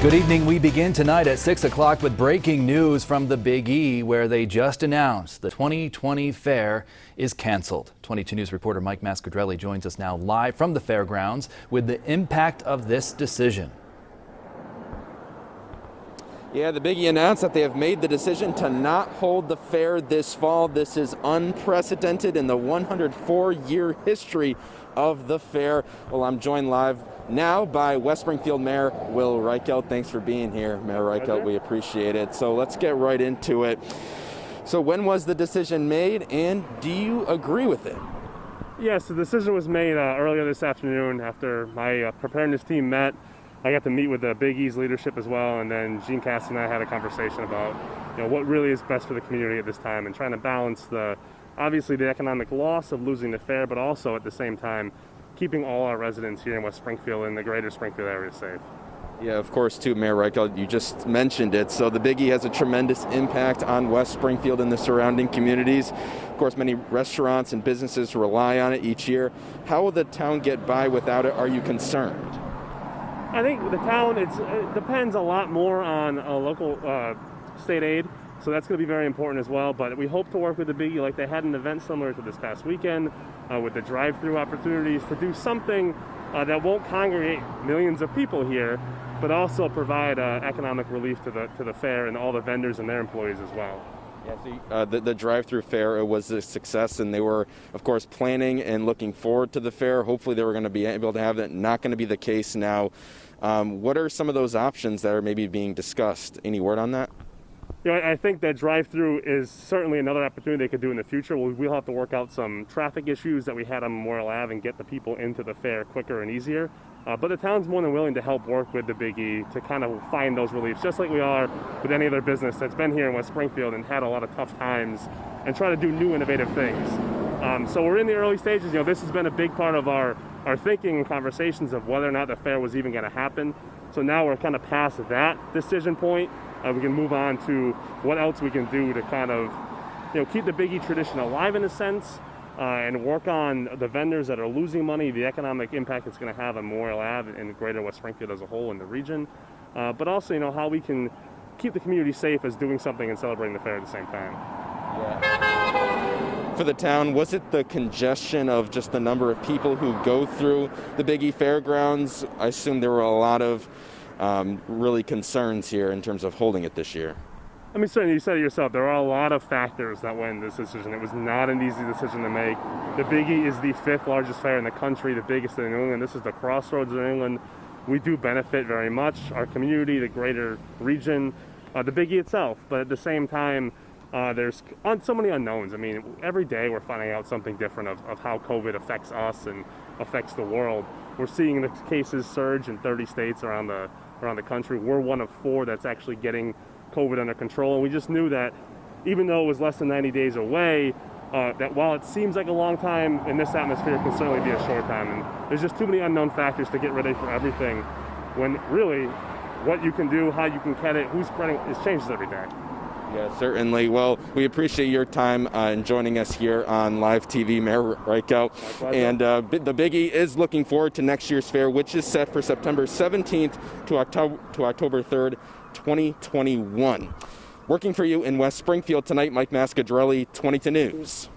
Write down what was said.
Good evening. We begin tonight at 6 o'clock with breaking news from the Big E, where they just announced the 2020 fair is canceled. 22 News reporter Mike Mascadrelli joins us now live from the fairgrounds with the impact of this decision. Yeah, the Big E announced that they have made the decision to not hold the fair this fall. This is unprecedented in the 104-year history of the fair. Well, I'm joined live now by West Springfield Mayor Will Reichelt. Thanks for being here, Mayor Reichelt. We appreciate it. So let's get right into it. So when was the decision made, and do you agree with it? Yes, the decision was made earlier this afternoon after my preparedness team met. I got to meet with the Big E's leadership as well, and then Gene Cassidy and I had a conversation about what really is best for the community at this time, and trying to balance obviously the economic loss of losing the fair, but also at the same time keeping all our residents here in West Springfield and the greater Springfield area safe. Yeah, of course, too, Mayor Reichelt, you just mentioned it. So the Big E has a tremendous impact on West Springfield and the surrounding communities. Of course, many restaurants and businesses rely on it each year. How will the town get by without it? Are you concerned? I think the town, it depends a lot more on local state aid, so that's going to be very important as well. But we hope to work with the Big E like they had an event similar to this past weekend with the drive-through opportunities to do something that won't congregate millions of people here, but also provide economic relief to the fair and all the vendors and their employees as well. Yeah, the drive-through fair was a success, and they were, of course, planning and looking forward to the fair. Hopefully they were going to be able to have that. Not going to be the case now. What are some of those options that are maybe being discussed? Any word on that? I think that drive-through is certainly another opportunity they could do in the future. We'll have to work out some traffic issues that we had on Memorial Ave and get the people into the fair quicker and easier. But the town's more than willing to help work with the Big E to kind of find those reliefs, just like we are with any other business that's been here in West Springfield and had a lot of tough times and try to do new innovative things. So we're in the early stages. This has been a big part of our thinking and conversations of whether or not the fair was even going to happen. So now we're kind of past that decision point. We can move on to what else we can do to kind of keep the Big E tradition alive in a sense, and work on the vendors that are losing money, the economic impact it's going to have on Memorial Ave and greater West Springfield as a whole in the region, but also how we can keep the community safe as doing something and celebrating the fair at the same time. Yeah. For the town, was it the congestion of just the number of people who go through the Big E Fairgrounds? I assume there were a lot of really concerns here in terms of holding it this year. I mean, certainly you said it yourself, there are a lot of factors that went into this decision. It was not an easy decision to make. The Big E is the 5th largest fair in the country, the biggest in New England. This is the crossroads of New England. We do benefit very much, our community, the greater region, the Big E itself. But at the same time, there's so many unknowns. I mean, every day we're finding out something different of how COVID affects us and affects the world. We're seeing the cases surge in 30 states around the country. We're one of 4 that's actually getting COVID under control, and we just knew that even though it was less than 90 days away, that while it seems like a long time in this atmosphere, it can certainly be a short time. And there's just too many unknown factors to get ready for everything, when really what you can do, how you can get it, who's spreading, it changes every day. Yeah, certainly. Well, we appreciate your time and joining us here on live TV, Mayor Reichelt. And the Big E is looking forward to next year's fair, which is set for September 17th to October 3rd, 2021. Working for you in West Springfield tonight, Mike Mascadrelli, 22 News.